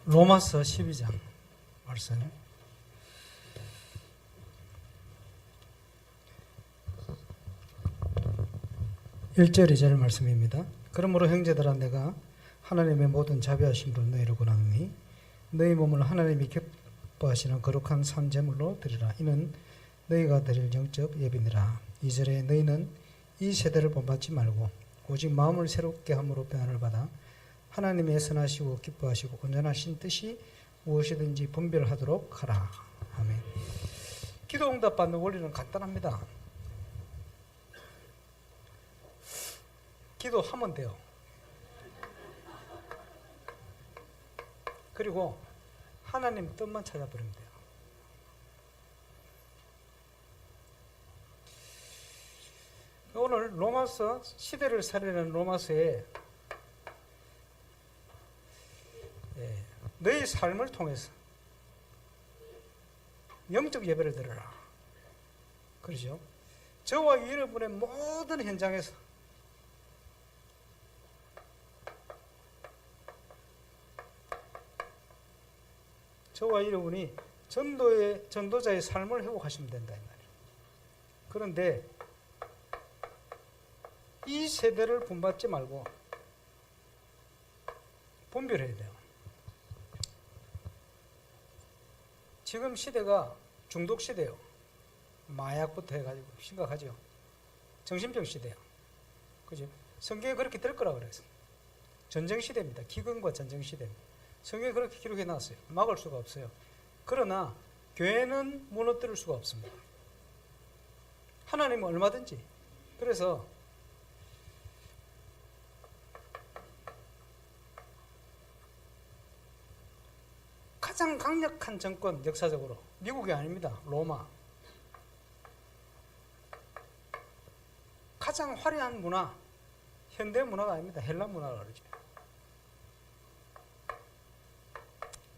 로마서 12장 말씀. (1절) (2절) 말씀입니다. 그러므로 형제들아 내가 하나님의 모든 자비하심으로 너희를 권하노니 너희 몸을 하나님이 기뻐하시는 거룩한 산 제물로 드리라. 이는 너희가 드릴 영적 예비니라. 2절에 너희는 이 세대를 본받지 말고 오직 마음을 새롭게 함으로 변화를 받아 하나님의 선하시고 기뻐하시고 온전하신 뜻이 무엇이든지 분별하도록 하라. 아멘. 기도 응답 받는 원리는 간단합니다. 기도하면 돼요. 그리고 하나님 뜻만 찾아버리면 돼요. 오늘 로마서, 시대를 살리는 로마서에 너희 삶을 통해서 영적 예배를 드려라. 그러죠? 저와 여러분의 모든 현장에서 저와 여러분이 전도자의 삶을 회복하시면 된다 이 말이에요. 그런데 이 세대를 본받지 말고 분별해야 돼요. 지금 시대가 중독 시대예요. 마약부터 해가지고 심각하죠. 정신병 시대야. 그죠? 성경에 그렇게 될 거라고 그랬어요. 전쟁 시대입니다. 기근과 전쟁 시대입니다. 성경에 그렇게 기록해 놨어요. 막을 수가 없어요. 그러나 교회는 무너뜨릴 수가 없습니다. 하나님은 얼마든지. 그래서 가장 강력한 정권, 역사적으로 미국이 아닙니다. 로마. 가장 화려한 문화, 현대 문화가 아닙니다. 헬라 문화가 그러죠.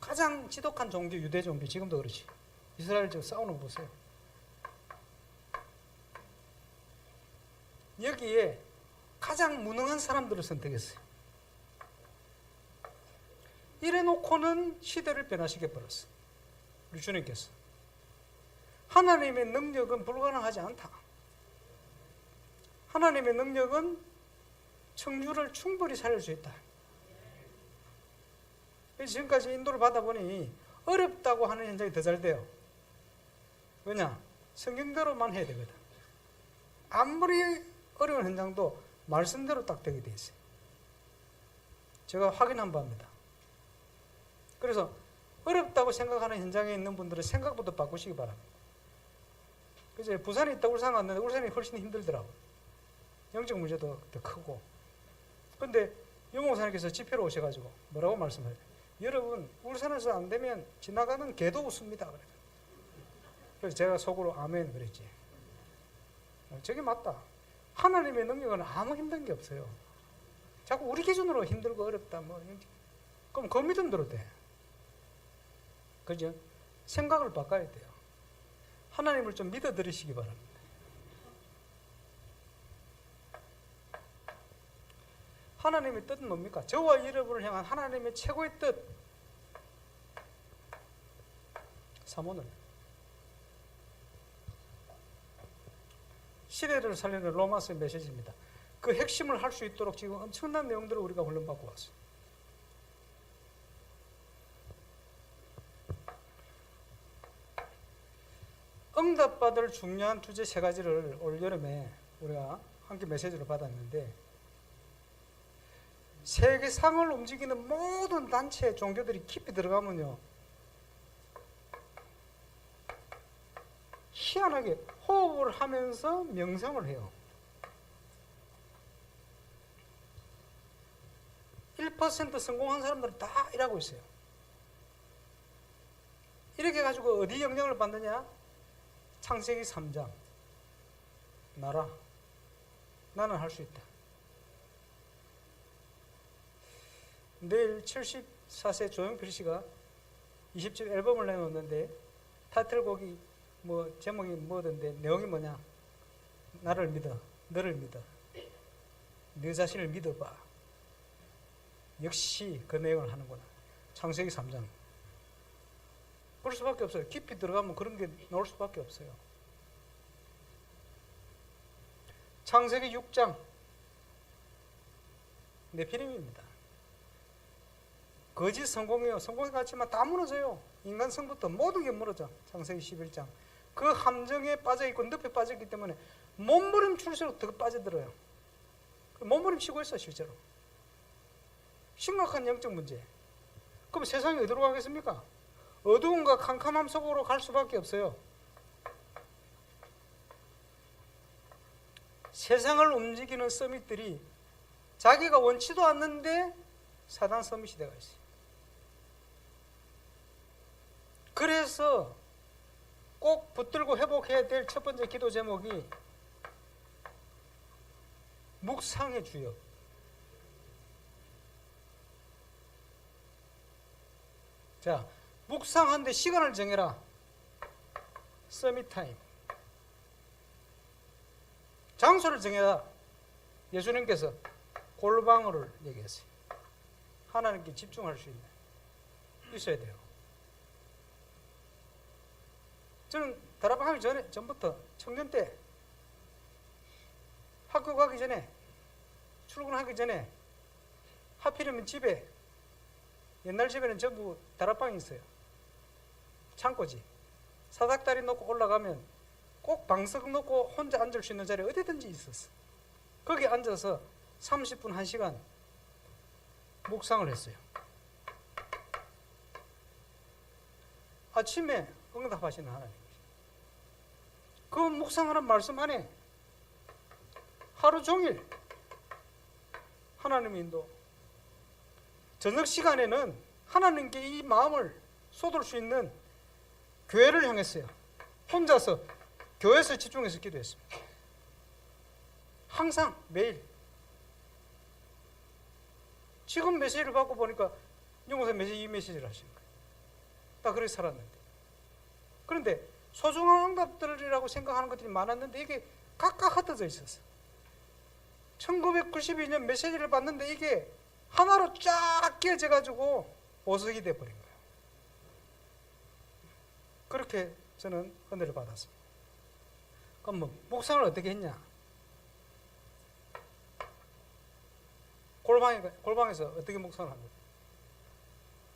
가장 지독한 종교, 유대 종교, 지금도 그렇지. 이스라엘 지금 싸우는 거 보세요. 여기에 가장 무능한 사람들을 선택했어요. 이래놓고는 시대를 변화시켜 버렸어요. 우리 주님께서. 하나님의 능력은 불가능하지 않다. 하나님의 능력은 청주를 충분히 살릴 수 있다. 지금까지 인도를 받아보니 어렵다고 하는 현장이 더 잘 돼요. 왜냐? 성경대로만 해야 되거든. 아무리 어려운 현장도 말씀대로 딱 되게 돼 있어요. 제가 확인한 바입니다. 그래서 어렵다고 생각하는 현장에 있는 분들은 생각부터 바꾸시기 바랍니다. 그래서 부산에 있다 울산 갔는데 울산이 훨씬 힘들더라고요. 영적 문제도 더 크고. 그런데 유목사님께서 집회로 오셔가지고 뭐라고 말씀하세요? 여러분 울산에서 안 되면 지나가는 개도 웃습니다. 그래서 제가 속으로 아멘 그랬지. 저게 맞다. 하나님의 능력은 아무 힘든 게 없어요. 자꾸 우리 기준으로 힘들고 어렵다 그럼 그 믿음대로 돼. 그죠? 생각을 바꿔야 돼요. 하나님을 좀 믿어드리시기 바랍니다. 하나님의 뜻은 뭡니까? 저와 여러분을 향한 하나님의 최고의 뜻. 사모는 시대를 살리는 로마서의 메시지입니다. 그 핵심을 할 수 있도록 지금 엄청난 내용들을 우리가 훈련받고 왔어요. 응답받을 중요한 주제 3가지를 올 여름에 우리가 함께 메시지로 받았는데, 세계상을 움직이는 모든 단체, 종교들이 깊이 들어가면요, 희한하게 호흡을 하면서 명상을 해요. 1% 성공한 사람들은 다 일하고 있어요. 이렇게 해가지고 어디 영향을 받느냐? 창세기 3장. 나라. 나는 할 수 있다. 내일 74세 조용필 씨가 20집 앨범을 내놓는데 타이틀곡이 제목이 뭐던데 내용이 뭐냐? 나를 믿어. 너를 믿어. 네 자신을 믿어봐. 역시 그 내용을 하는구나. 창세기 3장. 그럴 수밖에 없어요. 깊이 들어가면 그런 게 나올 수밖에 없어요. 창세기 6장 네피림입니다. 거짓 성공이에요. 성공이 같지만 다 무너져요. 인간 성부터 모든 게 무너져. 창세기 11장. 그 함정에 빠져있고 늪에 빠졌기 때문에 몸부림칠수록 더 빠져들어요. 몸부림치고 있어 실제로. 심각한 영적 문제. 그럼 세상이 어디로 가겠습니까? 어두움과 캄캄함 속으로 갈 수밖에 없어요. 세상을 움직이는 서밋들이 자기가 원치도 않는데 사단 서밋이 되어 있어요. 그래서 꼭 붙들고 회복해야 될 첫 번째 기도 제목이 묵상의 주역. 자, 묵상하는데 시간을 정해라. 서밋 타임. 장소를 정해라. 예수님께서 골방으로 얘기했어요. 하나님께 집중할 수 있어야 돼요. 저는 다락방 하기 전부터 청년 때 학교 가기 전에 출근하기 전에 하필이면 집에 옛날 집에는 전부 다락방이 있어요. 창고지. 사닥다리 놓고 올라가면 꼭 방석 놓고 혼자 앉을 수 있는 자리 어디든지 있었어. 거기 앉아서 30분, 1시간 묵상을 했어요. 아침에 응답하시는 하나님. 그 묵상하는 말씀 안에 하루 종일 하나님의 인도. 저녁 시간에는 하나님께 이 마음을 쏟을 수 있는 교회를 향했어요. 혼자서 교회에서 집중해서 기도했습니다. 항상 매일. 지금 메시지를 받고 보니까 영어사 메시지 이 메시지를 하시는 거예요. 딱 그렇게 살았는데. 그런데 소중한 응답들이라고 생각하는 것들이 많았는데 이게 각각 흩어져 있었어. 1992년 메시지를 받는데 이게 하나로 쫙 끼어져 가지고 보석이 돼버린 거예요. 그렇게 저는 은혜를 받았습니다. 그럼 뭐 묵상을 어떻게 했냐? 골방에서 어떻게 묵상을 합니까?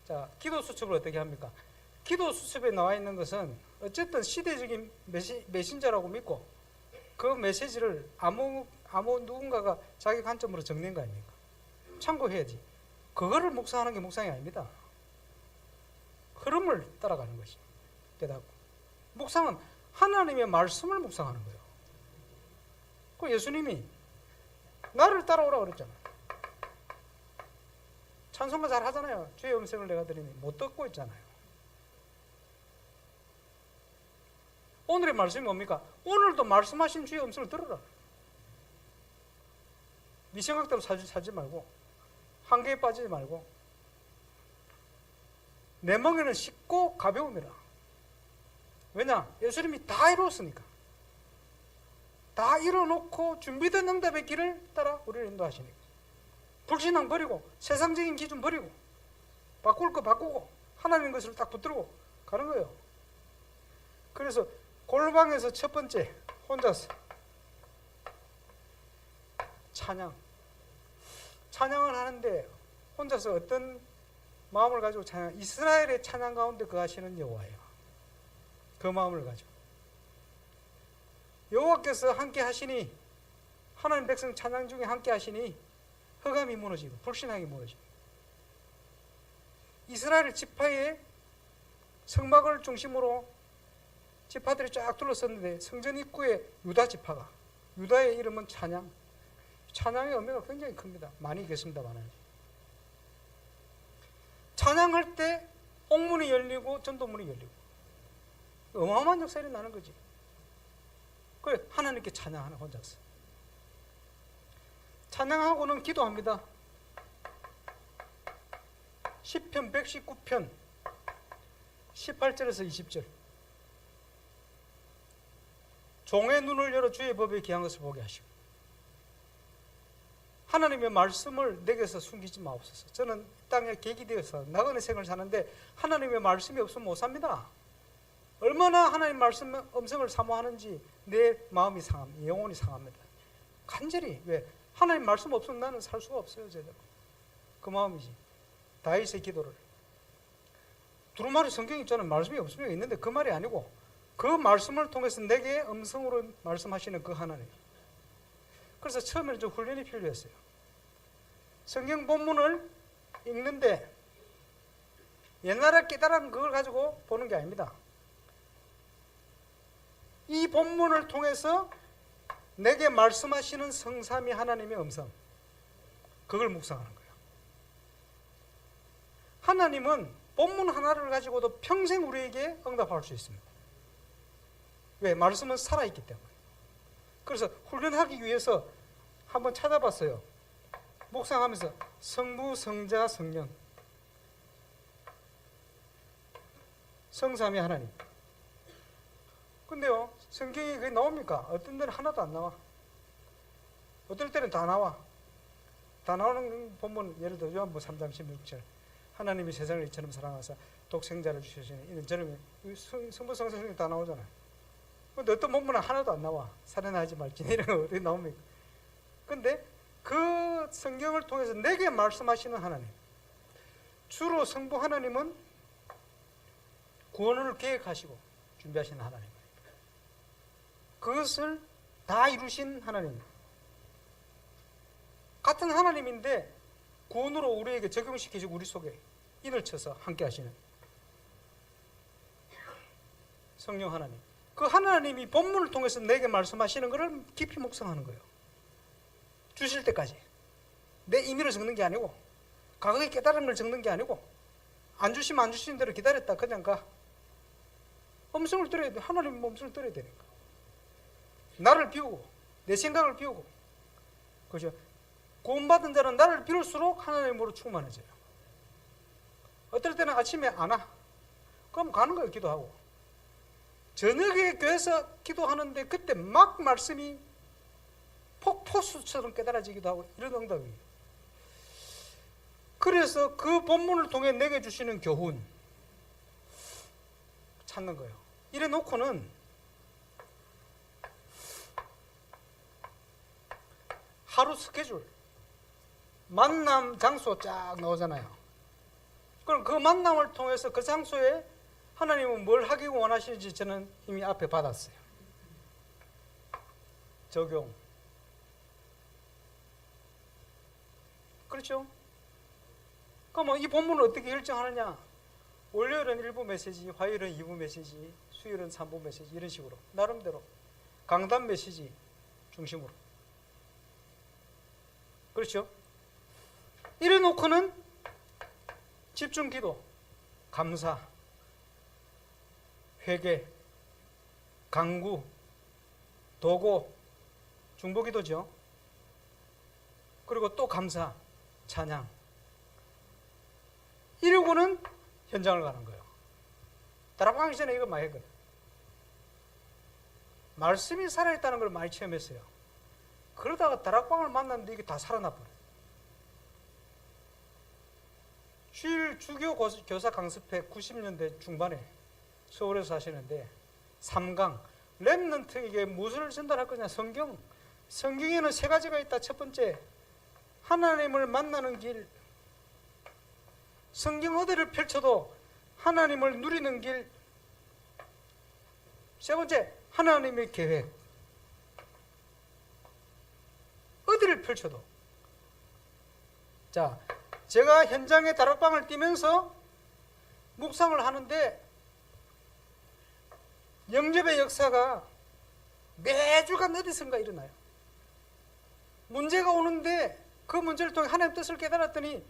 자, 기도 수첩을 어떻게 합니까? 기도 수첩에 나와 있는 것은 어쨌든 시대적인 메신저라고 믿고 그 메시지를 아무 누군가가 자기 관점으로 적는 거 아닙니까? 참고해야지. 그거를 묵상하는 게 묵상이 아닙니다. 흐름을 따라가는 것이 깨닫고. 묵상은 하나님의 말씀을 묵상하는 거예요. 그 예수님이 나를 따라오라고 그랬잖아요. 찬송가 잘 하잖아요. 주의 음성을 내가 들으니 못 듣고 있잖아요. 오늘의 말씀이 뭡니까? 오늘도 말씀하신 주의 음성을 들으라. 네 생각대로 살지 말고 한계에 빠지지 말고 내 멍에는 쉽고 가벼움이라. 왜냐? 예수님이 다 이루었으니까. 다 이뤄놓고 준비된 응답의 길을 따라 우리를 인도하시니까. 불신앙 버리고 세상적인 기준 버리고 바꿀 거 바꾸고 하나님 것을 딱 붙들고 가는 거예요. 그래서 골방에서 첫 번째 혼자서 찬양을 하는데 혼자서 어떤 마음을 가지고 찬양, 이스라엘의 찬양 가운데 거하시는 여호와예요. 그 마음을 가지고 여호와께서 함께 하시니 하나님 백성 찬양 중에 함께 하시니 흑암이 무너지고 불신앙이 무너지고 이스라엘 지파의 성막을 중심으로 지파들이 쫙 둘러섰는데 성전 입구에 유다 지파가, 유다의 이름은 찬양의 의미가 굉장히 큽니다. 많이 계십니다만 찬양할 때 옥문이 열리고 전도문이 열리고 어마어마한 역사가 나는 거지. 그래 하나님께 찬양하는 혼자서 찬양하고는 기도합니다. 시편 119편 18절에서 20절 종의 눈을 열어 주의 법에 귀한 것을 보게 하시고 하나님의 말씀을 내게서 숨기지 마옵소서. 저는 땅에 객이 되어서 나그네 생을 사는데 하나님의 말씀이 없으면 못 삽니다. 얼마나 하나님 말씀 음성을 사모하는지 내 마음이 상합니다. 영혼이 상합니다. 간절히. 왜? 하나님 말씀 없으면 나는 살 수가 없어요. 제대로. 그 마음이지. 다윗의 기도를. 두루마리 성경이 저는 말씀이 없으면 있는데 그 말이 아니고 그 말씀을 통해서 내게 음성으로 말씀하시는 그 하나님. 그래서 처음에는 좀 훈련이 필요했어요. 성경 본문을 읽는데 옛날에 깨달은 그걸 가지고 보는 게 아닙니다. 이 본문을 통해서 내게 말씀하시는 성삼위 하나님의 음성, 그걸 묵상하는 거예요. 하나님은 본문 하나를 가지고도 평생 우리에게 응답할 수 있습니다. 왜? 말씀은 살아있기 때문에. 그래서 훈련하기 위해서 한번 찾아봤어요. 묵상하면서 성부, 성자, 성령, 성삼위 하나님. 근데요, 성경에 그게 나옵니까? 어떤 데는 하나도 안 나와. 어떨 때는 다 나와. 다 나오는 본문, 예를 들어 요한복음 3장 16절 하나님이 세상을 이처럼 사랑하사 독생자를 주시니 이런 저런 성부, 성자, 성령 다 나오잖아요. 근데 어떤 본문은 하나도 안 나와. 살인하지 말지 이런 거 어디 나옵니까? 근데 그 성경을 통해서 내게 말씀하시는 하나님, 주로 성부 하나님은 구원을 계획하시고 준비하시는 하나님, 그것을 다 이루신 하나님, 같은 하나님인데 구원으로 우리에게 적용시키시고 우리 속에 인을 쳐서 함께 하시는 성령 하나님, 그 하나님이 본문을 통해서 내게 말씀하시는 것을 깊이 묵상하는 거예요. 주실 때까지. 내 임의로 적는 게 아니고, 과거에 깨달은 걸 적는 게 아니고, 안 주시면 안 주시는 대로 기다렸다 그냥 가. 음성을 들어야 돼. 하나님 음성을 들어야 되니까. 나를 비우고 내 생각을 비우고, 그죠? 구원받은 자는 나를 비울수록 하나님으로 충만해져요. 어떨 때는 아침에 안 와. 그럼 가는 거예요. 기도하고. 저녁에 교회에서 기도하는데 그때 막 말씀이 폭포수처럼 깨달아지기도 하고 이런 응답이에요. 그래서 그 본문을 통해 내게 주시는 교훈 찾는 거예요. 이래 놓고는 하루 스케줄, 만남 장소 쫙 나오잖아요. 그럼 그 만남을 통해서 그 장소에 하나님은 뭘 하기 원하시는지 저는 이미 앞에 받았어요. 적용. 그렇죠? 그럼 이 본문을 어떻게 결정하느냐? 월요일은 1부 메시지, 화요일은 2부 메시지, 수요일은 3부 메시지, 이런 식으로 나름대로 강단 메시지 중심으로. 그렇죠? 이래 놓고는 집중 기도, 감사, 회개, 간구, 도고, 중보기도죠. 그리고 또 감사, 찬양. 이러고는 현장을 가는 거예요. 다락방하기 전에 이거 많이 했거든요. 말씀이 살아있다는 걸 많이 체험했어요. 그러다가 다락방을 만났는데 이게 다 살아나버려요. 주일 주교 교사 강습회 90년대 중반에 서울에서 하시는데 3강 렘넌트, 이게 무엇을 전달할 거냐? 성경. 성경에는 3가지가 있다. 첫 번째, 하나님을 만나는 길. 성경 어디를 펼쳐도 하나님을 누리는 길. 세 번째, 하나님의 계획. 어디를 펼쳐도. 자, 제가 현장에 다락방을 뛰면서 묵상을 하는데 영접의 역사가 매주간 어디선가 일어나요. 문제가 오는데 그 문제를 통해 하나님의 뜻을 깨달았더니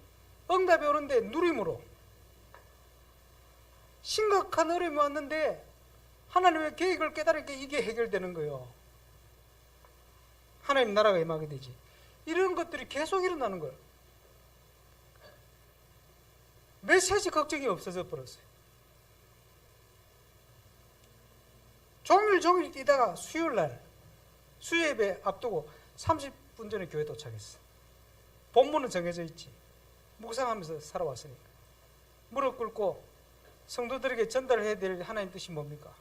응답이 오는데 누림으로. 심각한 어려움이 왔는데 하나님의 계획을 깨달으니까 이게 해결되는 거예요. 하나님 나라가 임하게 되지. 이런 것들이 계속 일어나는 거예요. 메시지 걱정이 없어져 버렸어요. 종일 뛰다가 수요일날 수요 예배 앞두고 30분 전에 교회 도착했어. 본문은 정해져 있지. 묵상하면서 살아왔으니까. 무릎 꿇고 성도들에게 전달해야 될 하나님 뜻이 뭡니까?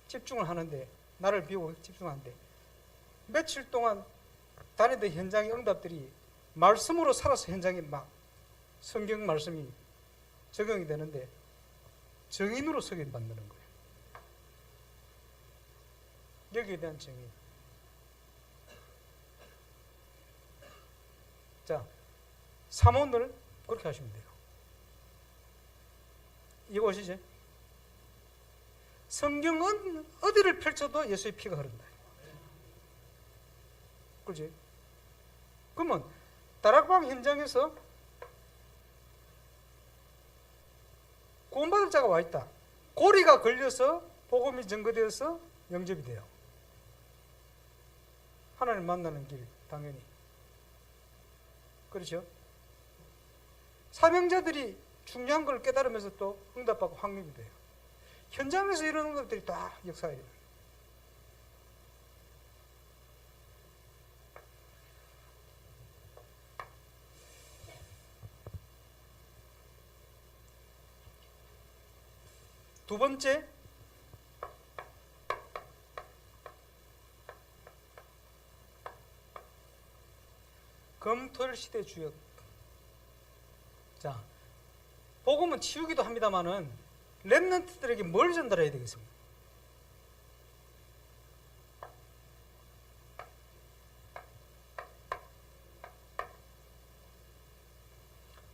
집중을 하는데, 나를 비우고 집중하는데, 며칠 동안 다니던 현장의 응답들이 말씀으로 살아서 현장에 막 성경 말씀이 적용이 되는데 정인으로 서게 만드는 거예요. 여기에 대한 정인. 자, 삼원을 그렇게 하시면 돼요. 이거 보시죠. 성경은 어디를 펼쳐도 예수의 피가 흐른다. 그렇지? 그러면 다락방 현장에서 구원받을 자가 와 있다. 고리가 걸려서 복음이 증거되어서 영접이 돼요. 하나님 만나는 길, 당연히. 그렇죠? 사명자들이 중요한 걸 깨달으면서 또 응답받고 확립이 돼요. 현장에서 이런 응답들이 다 역사에 일어나요. 두 번째, 검토일 시대 주역. 자, 복음은 치우기도 합니다만은 렘넌트들에게 뭘 전달해야 되겠습니까?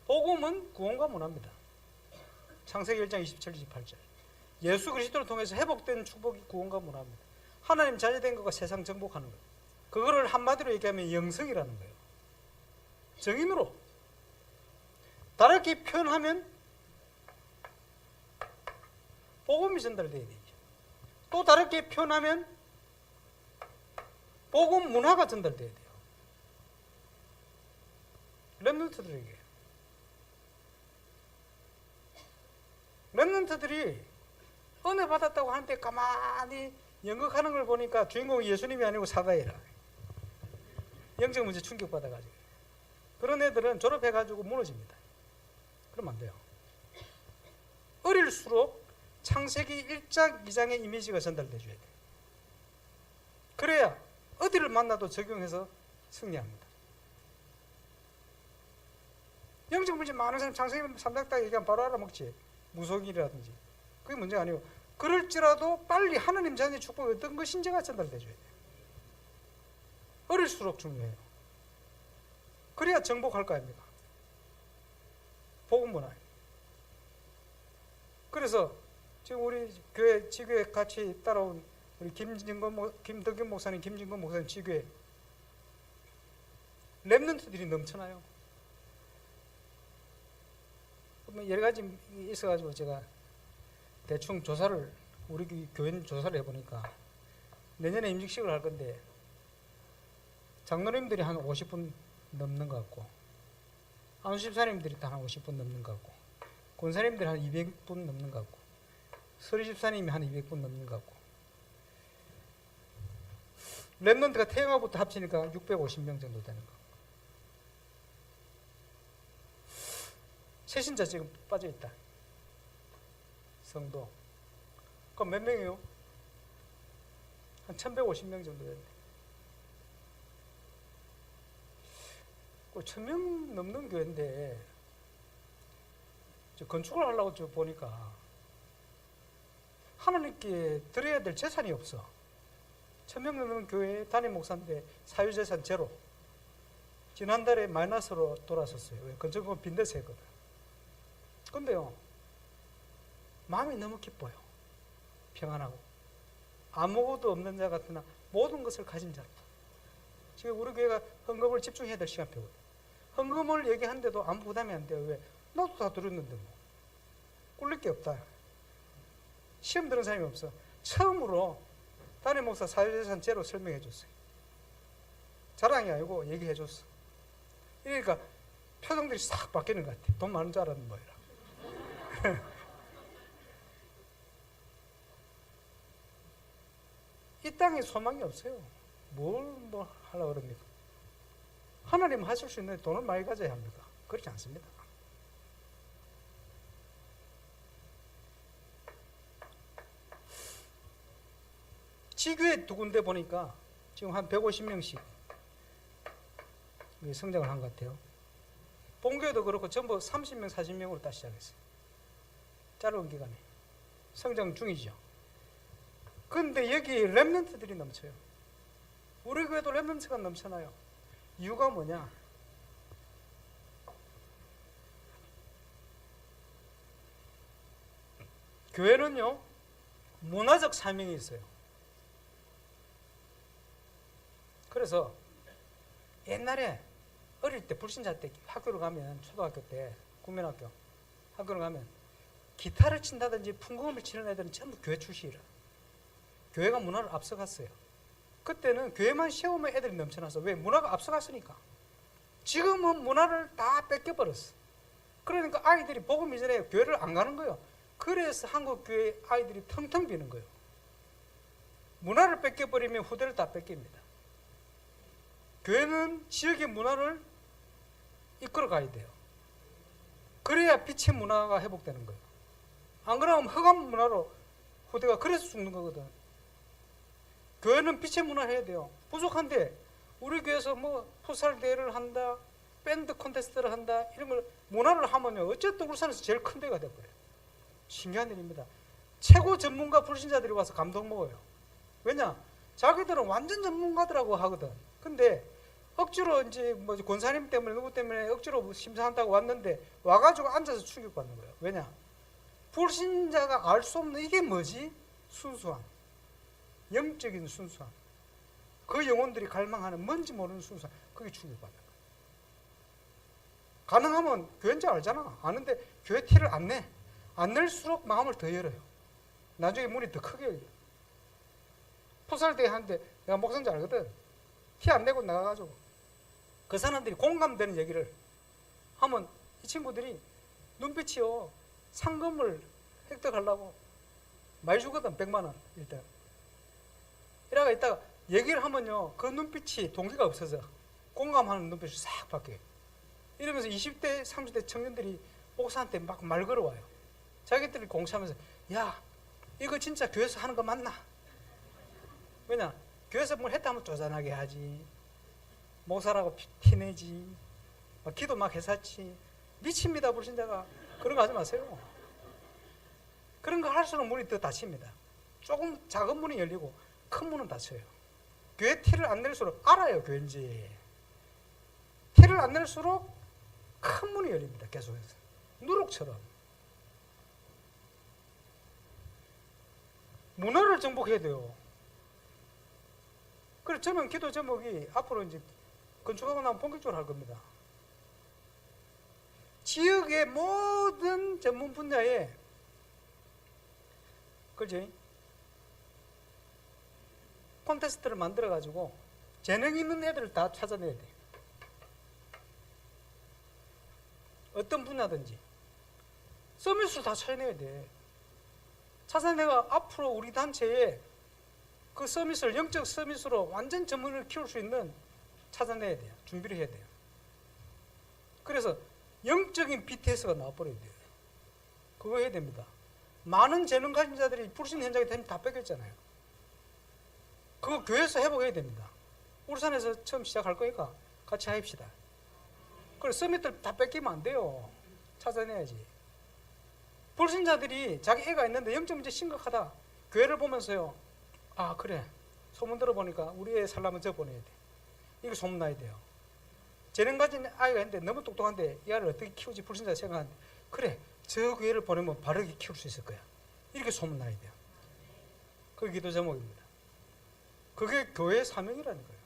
복음은 구원과 문화입니다. 창세기 1장 27, 28절. 예수 그리스도를 통해서 회복된 축복이 구원과 문화입니다. 하나님 자녀된 것과 세상 정복하는 것. 그거를 한마디로 얘기하면 영성이라는 거예요. 정인으로. 다르게 표현하면 복음이 전달돼야 되죠. 또 다르게 표현하면 복음 문화가 전달돼야 돼요. 렘넌트들에게. 렘넌트들이 은혜 받았다고 하는데 가만히 연극하는 걸 보니까 주인공이 예수님이 아니고 사다이라. 영적 문제 충격받아가지고. 그런 애들은 졸업해가지고 무너집니다. 그러면 안 돼요. 어릴수록 창세기 1장, 2장의 이미지가 전달돼줘야 돼요. 그래야 어디를 만나도 적용해서 승리합니다. 영적 문제 많은 사람 창세기 3장 딱 얘기하면 바로 알아먹지. 무속이라든지. 그게 문제가 아니고 그럴지라도 빨리 하나님 자녀의 축복이 어떤 것인지가 전달돼줘야 돼요. 어릴수록 중요해요. 그래야 정복할 거 아닙니까? 복음 문화예요. 그래서 지금 우리 교회 지교에 같이 따라온 우리 김덕균 목사님, 김진건 목사님 지교에 렘넌트들이 넘쳐나요. 여러 가지 있어가지고 제가 대충 조사를 우리 교회 조사를 해보니까 내년에 임직식을 할 건데 장로님들이 한 50분 넘는 것 같고 안수집사님들이 한 50분 넘는 것 같고 권사님들이 한 200분 넘는 것 같고 서리집사님이 한 200분 넘는 것 같고 렘넌트가 태영아부터 합치니까 650명 정도 되는 거. 새신자 지금 빠져있다. 성도. 그럼 몇 명이에요? 한 1150명 정도 되는데. 1000명 넘는 교회인데 건축을 하려고 보니까 하나님께 드려야 될 재산이 없어. 1000명 넘는 교회에 담임 목사인데 사유재산 제로. 지난달에 마이너스로 돌아섰어요. 왜? 건축은 빈대서 했거든. 근데요, 마음이 너무 기뻐요. 평안하고. 아무것도 없는 자 같으나 모든 것을 가진 자다. 지금 우리 교회가 헌금을 집중해야 될 시간표거든. 헌금을 얘기하는데도 아무 부담이 안 돼요. 왜? 나도 다 들었는데 뭐. 꿀릴 게 없다. 시험 들은 사람이 없어. 처음으로 담임 목사 사유재산 제로 설명해 줬어요. 자랑이 아니고 얘기해 줬어. 그러니까 표정들이 싹 바뀌는 것 같아. 돈 많은 줄 알았는 뭐이라. 이 땅에 소망이 없어요. 뭘 하려고 그럽니까? 하나님 하실 수 있는데 돈을 많이 가져야 합니까? 그렇지 않습니다. 지교회 두 군데 보니까 지금 한 150명씩 성장을 한 것 같아요. 본교회도 그렇고 전부 30명, 40명으로 다시 시작했어요. 짧은 기간에. 성장 중이죠. 그런데 여기 랩런트들이 넘쳐요. 우리 교회도 랩런트가 넘쳐나요. 이유가 뭐냐? 교회는요, 문화적 사명이 있어요. 그래서 옛날에 어릴 때 불신자 때 학교를 가면, 초등학교 때 국민학교 학교를 가면 기타를 친다든지 풍금을 치는 애들은 전부 교회 출신이라. 교회가 문화를 앞서갔어요. 그때는 교회만 세우면 애들이 넘쳐나서. 왜? 문화가 앞서갔으니까. 지금은 문화를 다 뺏겨버렸어. 그러니까 아이들이 복음 이전에 교회를 안 가는 거예요. 그래서 한국 교회 아이들이 텅텅 비는 거예요. 문화를 뺏겨버리면 후대를 다 뺏깁니다. 교회는 지역의 문화를 이끌어 가야 돼요. 그래야 빛의 문화가 회복되는 거예요. 안 그러면 흑암 문화로 후대가 그래서 죽는 거거든. 교회는 빛의 문화를 해야 돼요. 부족한데 우리 교회에서 뭐 풋살 대회를 한다, 밴드 콘테스트를 한다, 이런 걸 문화를 하면요, 어쨌든 울산에서 제일 큰 데가 돼버려요. 신기한 일입니다. 최고 전문가 불신자들이 와서 감동 먹어요. 왜냐? 자기들은 완전 전문가들하고 하거든. 근데 억지로 이제 뭐 권사님 때문에 누구 때문에 억지로 심사한다고 왔는데 와가지고 앉아서 충격받는 거예요. 왜냐? 불신자가 알 수 없는 이게 뭐지? 순수함. 영적인 순수함. 그 영혼들이 갈망하는 뭔지 모르는 순수함. 그게 충격받는 거예요. 가능하면 교회인 줄 알잖아. 아는데 교회 티를 안 내. 안 낼수록 마음을 더 열어요. 나중에 문이 더 크게 열려. 풋살대회 하는데 내가 목사인 줄 알거든. 티 안 내고 나가가지고 그 사람들이 공감되는 얘기를 하면 이 친구들이 눈빛이요, 상금을 획득하려고 많이 주거든. 100만 원 일단. 이러다가 있다가 얘기를 하면요, 그 눈빛이 동기가 없어서 공감하는 눈빛이 싹 바뀌어요. 이러면서 20대 30대 청년들이 목사한테 막 말 걸어와요. 자기들이 공부하면서, 야, 이거 진짜 교회에서 하는 거 맞나? 왜냐? 교회에서 뭘 했다 하면 쪼잔하게 하지, 목사라고 티내지, 막 기도 막 해사치. 미칩니다, 불신자가. 그런 거 하지 마세요. 그런 거 할수록 문이 더 닫힙니다. 조금 작은 문이 열리고 큰 문은 닫혀요. 교회 티를 안 낼수록 알아요, 교회인지. 티를 안 낼수록 큰 문이 열립니다, 계속해서. 누룩처럼. 문화를 정복해야 돼요. 그래서 저는 기도 제목이 앞으로 이제 건축하고 나면 본격적으로 할 겁니다. 지역의 모든 전문 분야에, 그렇지? 콘테스트를 만들어가지고 재능 있는 애들을 다 찾아내야 돼. 어떤 분야든지. 서비스를 다 찾아내야 돼. 찾아내가 앞으로 우리 단체에 그 서비스를 영적 서비스로 완전 전문을 키울 수 있는 찾아내야 돼요. 준비를 해야 돼요. 그래서 영적인 BTS가 나와버려야 돼요. 그거 해야 됩니다. 많은 재능 가진 자들이 불신 현장에 되면 다 뺏겼잖아요. 그거 교회에서 회복해야 됩니다. 울산에서 처음 시작할 거니까 같이 합시다. 그래서 서밋들 다 뺏기면 안 돼요. 찾아내야지. 불신자들이 자기 애가 있는데 영적 문제 심각하다. 교회를 보면서요, 아 그래, 소문 들어보니까 우리 애 살려면 저 보내야 돼. 이거 소문나야 돼요. 재능 가진 아이가 있는데 너무 똑똑한데 이 아이를 어떻게 키우지? 불신자 생각하는데, 그래, 저 교회를 보내면 바르게 키울 수 있을 거야. 이렇게 소문나야 돼요. 그게 기도 제목입니다. 그게 교회의 사명이라는 거예요.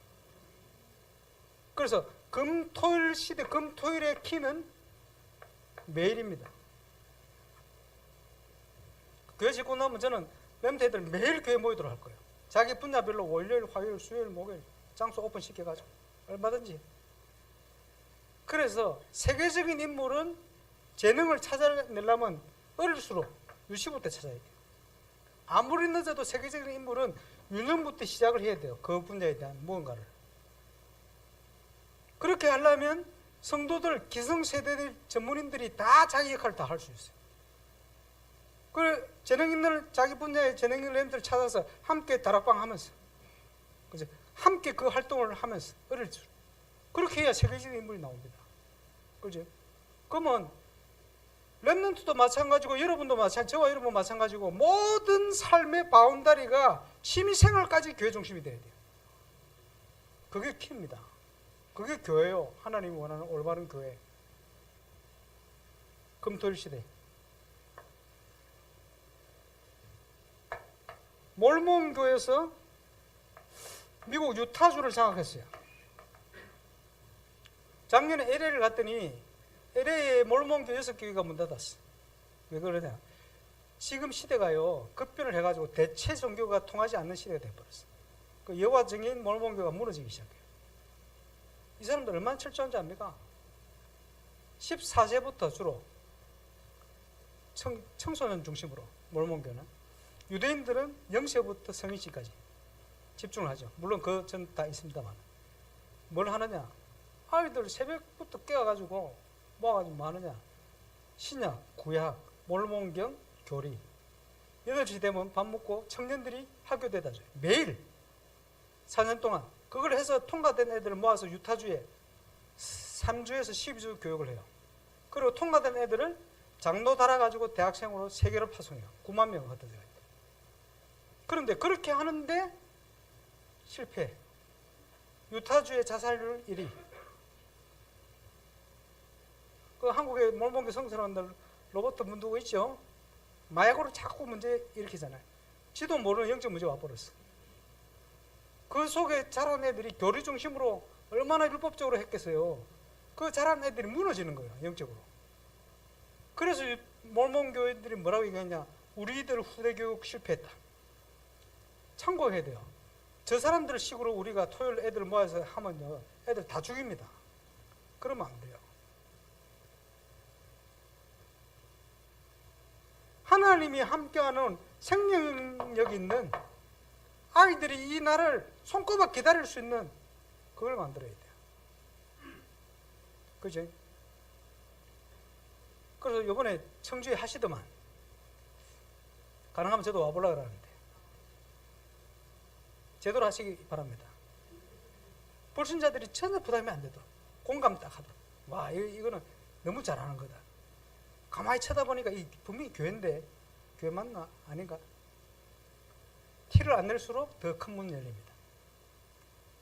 그래서 금토일 시대, 금토일의 키는 매일입니다. 교회 짓고 나면 저는 멤버들 매일 교회 모이도록 할 거예요. 자기 분야별로 월요일, 화요일, 수요일, 목요일 장소 오픈 시켜가지고 얼마든지. 그래서 세계적인 인물은 재능을 찾아내려면 어릴수록 유치부터 찾아야 돼요. 아무리 늦어도 세계적인 인물은 유년부터 시작을 해야 돼요. 그 분야에 대한 무언가를. 그렇게 하려면 성도들, 기성세대 전문인들이 다 자기 역할을 다 할 수 있어요. 그 재능 있는 자기 분야의 재능 있는 렘들을 찾아서 함께 다락방 하면서, 그죠? 함께 그 활동을 하면서 그렇게 해야 세계적인 인물이 나옵니다. 그죠? 그러면 렘넌트도 마찬가지고 여러분도 마찬가지고 저와 여러분 마찬가지고 모든 삶의 바운다리가 취미생활까지 교회 중심이 돼야 돼요. 그게 키입니다. 그게 교회요. 하나님이 원하는 올바른 교회. 금토일 시대. 몰몬 교회에서 미국 유타주를 장악했어요. 작년에 LA를 갔더니 LA에 몰몬 교회 6교회가 문 닫았어. 왜 그러냐? 지금 시대가요, 급변을 해가지고 대체 종교가 통하지 않는 시대가 되어버렸어. 그 여호와 증인 몰몬 교회가 무너지기 시작해요. 이 사람들 얼마나 철저한지 압니까? 14세부터 주로 청소년 중심으로 몰몬 교회는, 유대인들은 0세부터 성인시까지 집중을 하죠. 물론 그 전 다 있습니다만. 뭘 하느냐? 아이들 새벽부터 깨워가지고 모아가지고 뭐 하느냐? 신약, 구약, 몰몬경, 교리. 8시 되면 밥 먹고 청년들이 학교 데려다 줘요. 매일 4년 동안 그걸 해서 통과된 애들을 모아서 유타주에 3주에서 12주 교육을 해요. 그리고 통과된 애들을 장로 달아가지고 대학생으로 세계로 파송해요. 9만 명을 갖다 줘요. 그런데 그렇게 하는데 실패. 유타주의 자살률 1위. 그 한국의 몰몬교 성사람들 로버트 문두고 있죠. 마약으로 자꾸 문제 일으키잖아요. 지도 모르는 영적 문제 와버렸어. 그 속에 자란 애들이 교리 중심으로 얼마나 율법적으로 했겠어요. 그 자란 애들이 무너지는 거예요, 영적으로. 그래서 몰몬 교회들이 뭐라고 얘기했냐? 우리들 후대 교육 실패했다. 참고해야 돼요. 저 사람들 식으로 우리가 토요일 애들 모아서 하면요, 애들 다 죽입니다. 그러면 안 돼요. 하나님이 함께하는 생명력 있는 아이들이 이 날을 손꼽아 기다릴 수 있는 그걸 만들어야 돼요. 그죠? 그래서 이번에 청주에 하시더만 가능하면 저도 와보려고 그러는데 제대로 하시기 바랍니다. 불신자들이 전혀 부담이 안 되도록 공감 딱 하도록. 와, 이거는 너무 잘하는 거다. 가만히 쳐다보니까 이 분명히 교회인데 교회 맞나? 아닌가? 티를 안 낼수록 더 큰 문 열립니다.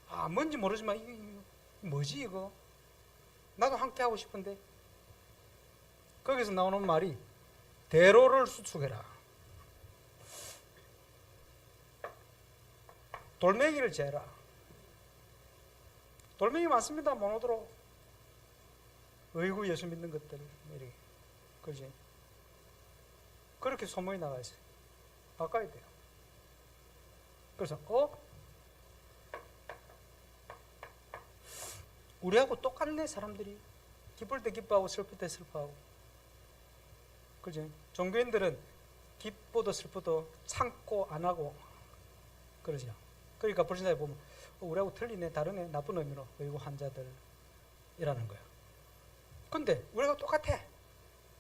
아, 뭔지 모르지만 이거 뭐지 이거? 나도 함께 하고 싶은데. 거기서 나오는 말이 대로를 수축해라. 돌멩이를 재라. 돌멩이 많습니다. 모노도로. 의구 예수 믿는 것들 이렇게. 그지? 그렇게 소문이 나가 있어요. 바꿔야 돼요. 그래서 우리하고 똑같네 사람들이. 기쁠 때 기뻐하고 슬플 때 슬퍼하고. 그지? 종교인들은 기뻐도 슬퍼도 참고 안 하고 그러죠. 그러니까 불신자에 보면 우리하고 틀리네, 다르네, 나쁜 의미로 의구 환자들이라는 거예요. 근데 우리하고 똑같아.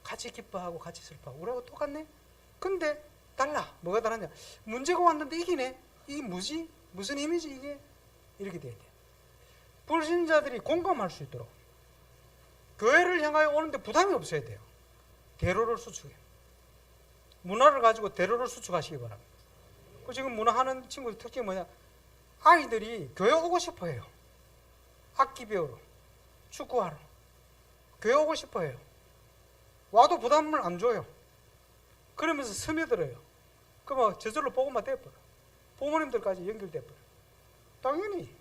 같이 기뻐하고 같이 슬퍼하고 우리하고 똑같네. 근데 달라. 뭐가 다르냐? 문제가 왔는데 이기네. 이게 뭐지? 무슨 힘이지 이게? 이렇게 돼야 돼요. 불신자들이 공감할 수 있도록 교회를 향하여 오는데 부담이 없어야 돼요. 대로를 수축해. 문화를 가지고 대로를 수축하시기 바랍니다. 지금 문화하는 친구들 특징이 뭐냐? 아이들이 교회 오고 싶어 해요. 악기 배우러, 축구하러. 교회 오고 싶어 해요. 와도 부담을 안 줘요. 그러면서 스며들어요. 그러면 저절로 복음화 돼버려. 부모님들까지 연결돼버려. 당연히.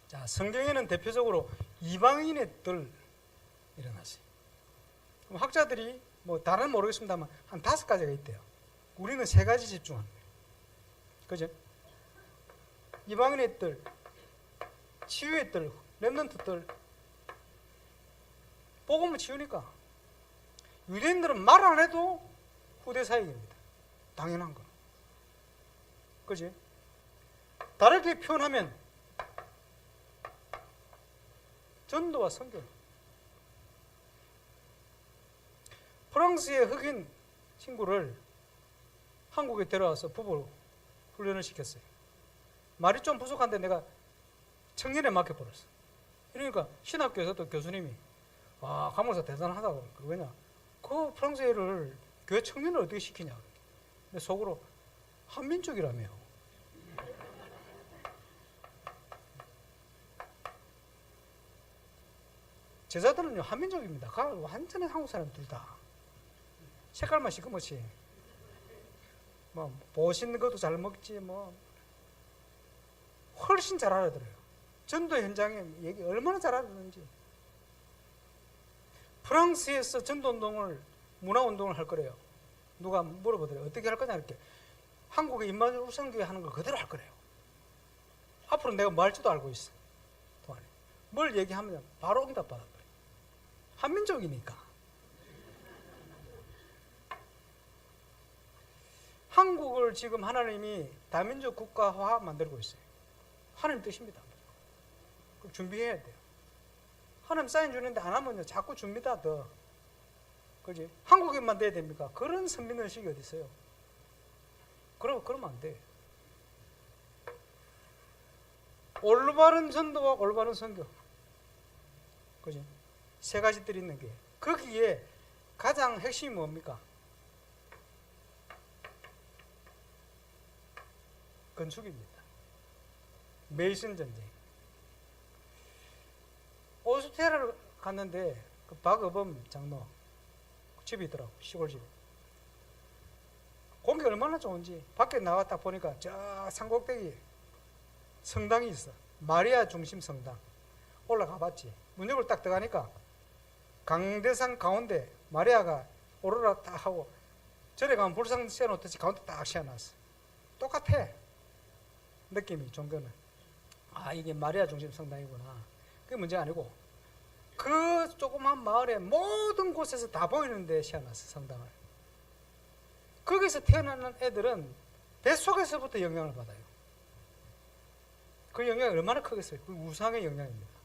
자, 성경에는 대표적으로 이방인의 들 일어났어요. 학자들이 뭐 다른 모르겠습니다만 한 5가지가 있대요. 우리는 3가지 집중하는 거예요. 그죠? 이방인의 들, 치유의 들, 렘넌트 들. 복음을 치우니까 유대인들은 말 안 해도 후대 사역입니다. 당연한 거. 그지? 다르게 표현하면 전도와 선교. 프랑스의 흑인 친구를 한국에 데려와서 부부 훈련을 시켰어요. 말이 좀 부족한데 내가 청년에 맡겨버렸어. 이러니까 신학교에서도 교수님이 와, 강목사 대단하다고. 왜냐? 그 프랑스 애를 교회 청년을 어떻게 시키냐. 근데 속으로 한민족이라며. 제자들은요 한민족입니다. 완전히 한국 사람 둘 다. 색깔만 시커멓지. 뭐 멋있는 것도 잘 먹지 뭐. 훨씬 잘 알아들어요. 전도 현장에 얘기 얼마나 잘 알아듣는지. 프랑스에서 전도운동을 문화운동을 할 거래요. 누가 물어보더래요. 어떻게 할 거냐 이렇게. 한국에 임마누엘 울산교회 하는 걸 그대로 할 거래요. 앞으로 내가 뭐 할지도 알고 있어. 동안에. 뭘 얘기하면 바로 응답 받아버려요. 한민족이니까. 한국을 지금 하나님이 다민족 국가화 만들고 있어요. 하나님 뜻입니다. 그걸 준비해야 돼요. 하나님 사인 주는데 안 하면요 자꾸 줍니다. 더. 그지? 한국에만 돼야 됩니까? 그런 선민의식이 어디 있어요? 그러면 안 돼. 올바른 전도와 올바른 선교. 그지? 세 가지들이 있는 게. 거기에 가장 핵심이 뭡니까? 건축입니다. 메이슨 전쟁. 오스트리아를 갔는데 그 박어범 장로 집이 있더라고. 시골집. 공기 얼마나 좋은지 밖에 나왔다 보니까 저 산꼭대기 성당이 있어. 마리아 중심 성당. 올라가 봤지. 문역을 딱 들어가니까 강대상 가운데 마리아가 오로라 딱 하고 절에 가면 불상 씌워놓듯이 가운데 딱 씌워놨어. 똑같아. 느낌이 종교는. 아, 이게 마리아 중심 성당이구나. 그게 문제가 아니고 그 조그만 마을의 모든 곳에서 다 보이는데 씌워놨어. 성당을. 거기서 태어나는 애들은 뱃속에서부터 영향을 받아요. 그 영향이 얼마나 크겠어요. 그 우상의 영향입니다.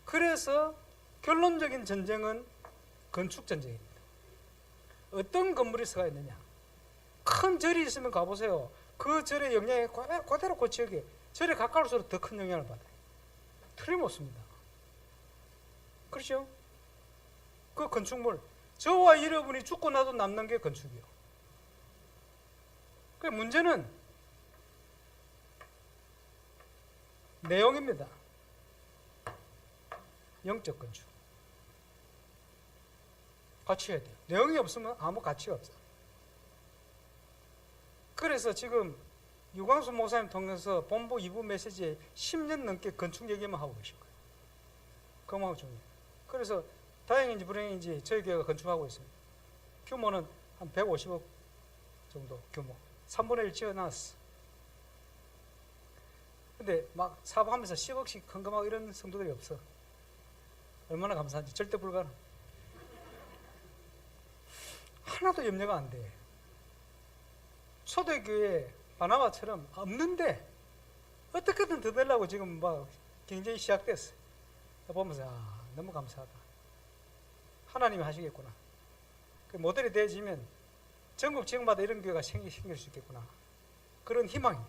그래서 결론적인 전쟁은 건축 전쟁입니다. 어떤 건물이 서가 있느냐. 큰 절이 있으면 가보세요. 그 절의 영향이 그대로 그 지역에 절에 가까울수록 더 큰 영향을 받아요. 틀림없습니다. 그렇죠? 그 건축물, 저와 여러분이 죽고 나도 남는 게 건축이요. 그 문제는 내용입니다. 영적 건축. 가치해야 돼요. 내용이 없으면 아무 가치가 없어요. 그래서 지금 유광수 목사님 통해서 본부 2부 메시지에 10년 넘게 건축 얘기만 하고 계실 거예요. 그만하고 중요해요. 그래서 다행인지 불행인지 저희 교회가 건축하고 있습니다. 규모는 한 150억 정도 규모. 3분의 1 지어놨어. 근데 막 사업하면서 10억씩 헌금하고 이런 성도들이 없어. 얼마나 감사한지. 절대 불가능. 하나도 염려가 안 돼. 초대교회 바나바처럼 없는데 어떻게든 더 되려고 지금 막 경쟁이 시작됐어. 보면서 너무 감사하다. 하나님이 하시겠구나. 그 모델이 되어지면 전국 지역마다 이런 교회가 생길 수 있겠구나. 그런 희망이.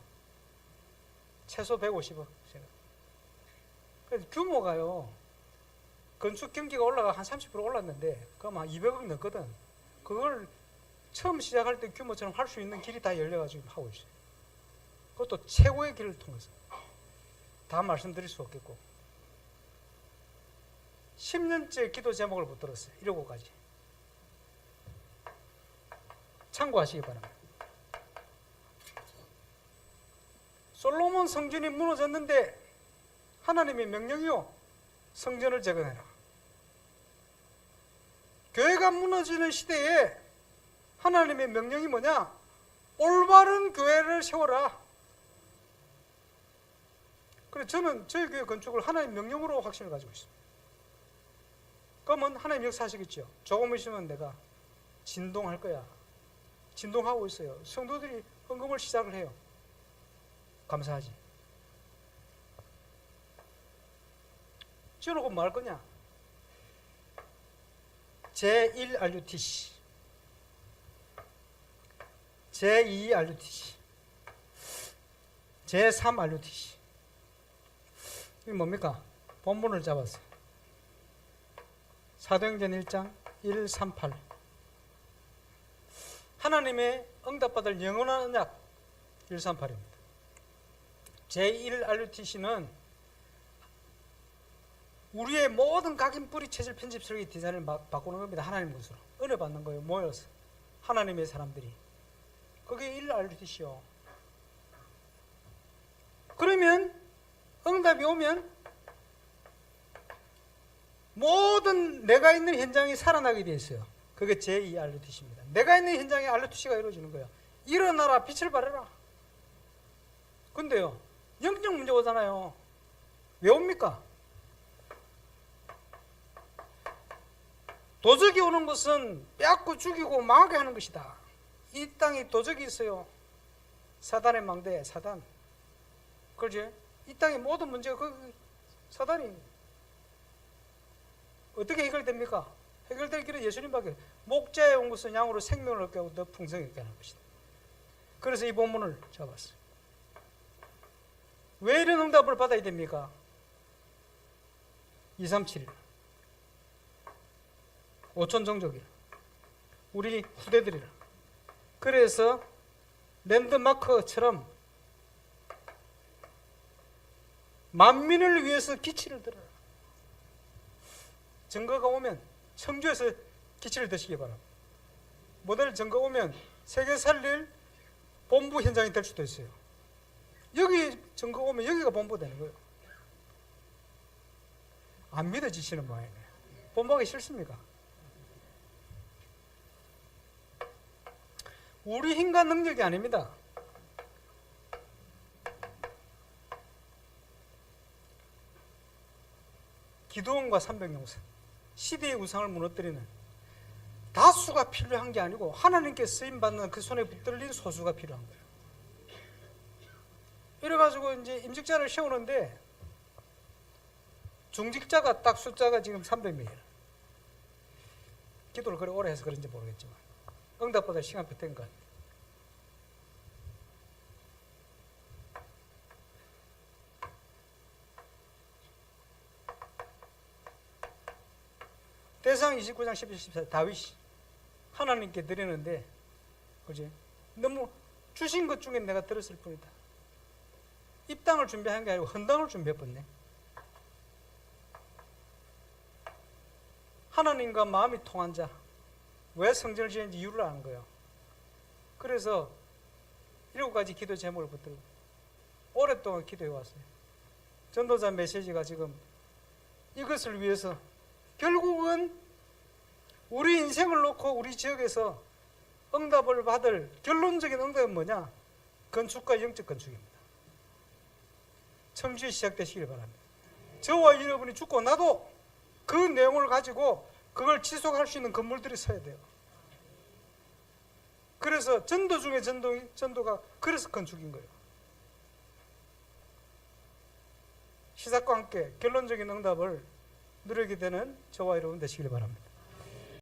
최소 150억. 그래서 규모가요. 건축 경기가 올라가 한 30% 올랐는데 그럼 한 200억 넘거든. 그걸 처음 시작할 때 규모처럼 할 수 있는 길이 다 열려가지고 하고 있어요. 그것도 최고의 길을 통해서. 다 말씀드릴 수 없겠고. 10년째 기도 제목을 붙들었어요. 1호고까지. 참고하시기 바랍니다. 솔로몬 성전이 무너졌는데 하나님의 명령이요. 성전을 재건해라. 교회가 무너지는 시대에 하나님의 명령이 뭐냐? 올바른 교회를 세워라. 그래서 저는 저희 교회 건축을 하나님 명령으로 확신을 가지고 있습니다. 그러면 하나님 역사하시겠죠. 조금 있으면 내가 진동할 거야. 진동하고 있어요. 성도들이 헌금을 시작을 해요. 감사하지. 저러고 뭐 할 거냐? 제1 RUTC, 제2 RUTC, 제3 RUTC. 이게 뭡니까? 본문을 잡았어요. 사도행전 1장 1, 3, 8. 하나님의 응답받을 영원한 언약 1, 3, 8입니다. 제1 RUTC는 우리의 모든 각인 뿌리 체질 편집 설계 디자인을 바꾸는 겁니다. 하나님 것으로 은혜 받는 거예요. 모여서 하나님의 사람들이. 그게 1 RUTC요. 그러면 응답이 오면 모든 내가 있는 현장이 살아나게 되어 있어요. 그게 제2 RUTC입니다. 내가 있는 현장에 RUTC가 이루어지는 거예요. 일어나라, 빛을 발해라. 근데요, 영적 문제 오잖아요. 왜 옵니까? 도적이 오는 것은 빼앗고 죽이고 망하게 하는 것이다. 이 땅에 도적이 있어요. 사단의 망대, 사단. 그렇지? 이 땅의 모든 문제가 그 사단이. 어떻게 해결됩니까? 해결될 길은 예수님밖에. 목자에 온 것은 양으로 생명을 얻게 하고 더 풍성히 얻게 하는 것이다. 그래서 이 본문을 잡았어요. 왜 이런 응답을 받아야 됩니까? 237일. 5천 종족이라. 우리 후대들이라. 그래서 랜드마크처럼 만민을 위해서 기치를 들어라. 증거가 오면 청주에서 기치를 드시기 바랍니다. 모델 증거 오면 세계 살릴 본부 현장이 될 수도 있어요. 여기 증거 오면 여기가 본부 되는 거예요. 안 믿어지시는 모양이네요. 본부하기 싫습니까? 우리 힘과 능력이 아닙니다. 기도원과 300용사, 시대의 우상을 무너뜨리는 다수가 필요한 게 아니고 하나님께 쓰임받는 그 손에 붙들린 소수가 필요한 거예요. 이래가지고 이제 임직자를 세우는데 중직자가 딱 숫자가 지금 300명이라. 기도를 그래 오래 해서 그런지 모르겠지만 응답보다 시간 버틴 것 같아요. 대상 29장 11, 14 다윗이 하나님께 드리는데 그지? 너무 주신 것 중에 내가 들었을 뿐이다. 입당을 준비한 게 아니고 헌당을 준비해버렸네. 하나님과 마음이 통한 자, 왜 성전을 지었는지 이유를 아는 거예요. 그래서 7가지 기도 제목을 붙들고 오랫동안 기도해 왔어요. 전도자 메시지가 지금 이것을 위해서 결국은 우리 인생을 놓고 우리 지역에서 응답을 받을 결론적인 응답은 뭐냐? 건축과 영적 건축입니다. 청주에 시작되시길 바랍니다. 저와 여러분이 죽고 나도 그 내용을 가지고 그걸 지속할 수 있는 건물들이 서야 돼요. 그래서 전도 중에 전도가 그래서 건축인 거예요. 시작과 함께 결론적인 응답을 누리게 되는 저와 여러분 되시길 바랍니다.